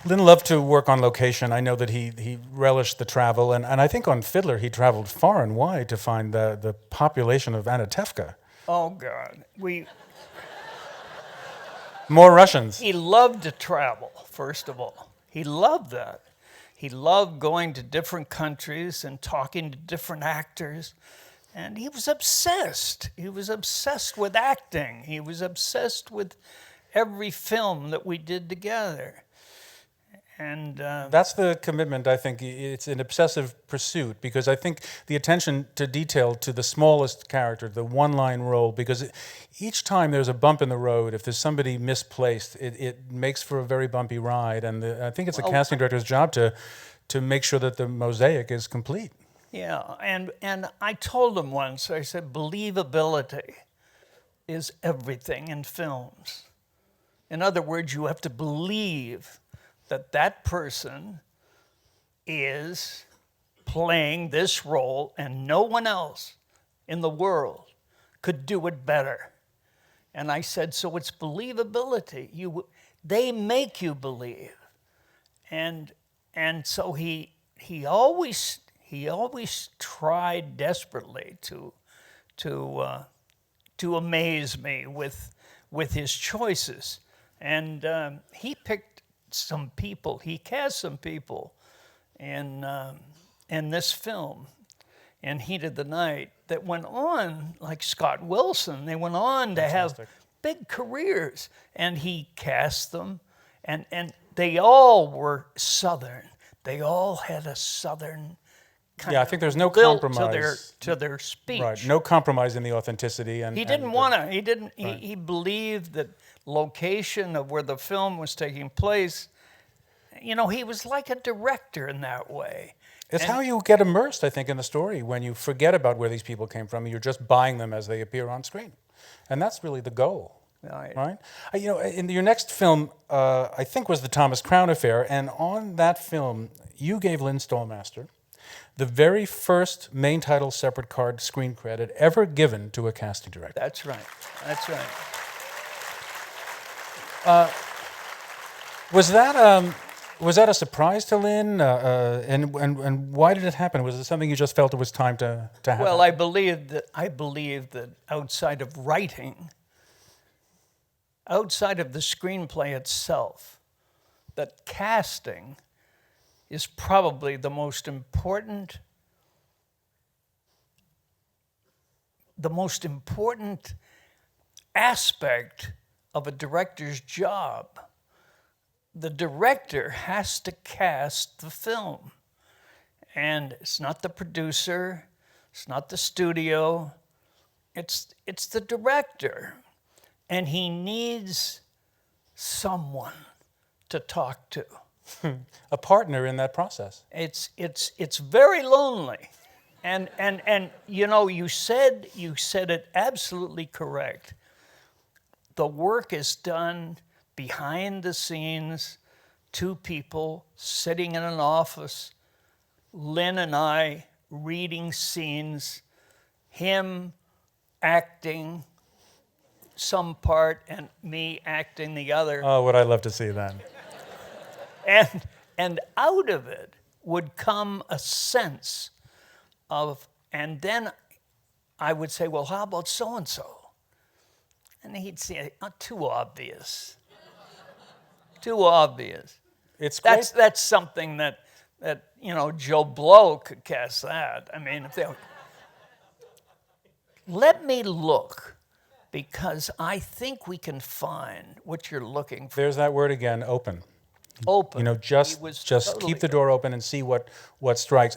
Lynn loved to work on location. I know that he relished the travel, and I think on Fiddler he traveled far and wide to find the population of Anatevka. Oh, God. More Russians. He loved to travel, first of all. He loved that. He loved going to different countries and talking to different actors. And he was obsessed. He was obsessed with acting. He was obsessed with every film that we did together. And that's the commitment, I think. It's an obsessive pursuit, because I think the attention to detail to the smallest character, the one-line role, because each time there's a bump in the road, if there's somebody misplaced, it makes for a very bumpy ride. And I think it's a casting director's job to make sure that the mosaic is complete. Yeah, and I told him once, I said, believability is everything in films. In other words, you have to believe that that person is playing this role and no one else in the world could do it better. And I said, so it's believability. They make you believe. And so he always tried desperately to amaze me with his choices. And he picked some people, he cast some people in this film, in Heat of the Night, that went on, like Scott Wilson, they went on to have big careers. And he cast them, and they all were Southern. They all had a Southern kind I think there's no of lilt compromise to their speech. Right, no compromise in the authenticity. And he didn't want to. He didn't. He believed that location of where the film was taking place. You know, he was like a director in that way. It's how you get immersed, I think, in the story, when you forget about where these people came from. You're just buying them as they appear on screen, and that's really the goal. Right? You know, in your next film, I think was the Thomas Crown Affair, and on that film, you gave Lynn Stalmaster the very first main title separate card screen credit ever given to a casting director. That's right. That's right. Was that a surprise to Lynn? And why did it happen? Was it something you just felt it was time to happen? Well, I believe that outside of writing, outside of the screenplay itself, that casting is probably the most important aspect of a director's job. The director has to cast the film. And it's not the producer, it's not the studio, it's the director. And he needs someone to talk to. A partner in that process. It's very lonely. And you know, you said it absolutely correct. The work is done behind the scenes, two people sitting in an office, Lynn and I reading scenes, him acting some part and me acting the other. Oh, would I love to see that. And out of it would come a sense of, and then I would say, well, how about so-and-so? And he'd say, oh, too obvious. Too obvious. It's great. That's something that you know, Joe Blow could cast that. I mean, if they let me look, because I think we can find what you're looking for. There's that word again, open. Open. You know, just keep the door open and see what strikes.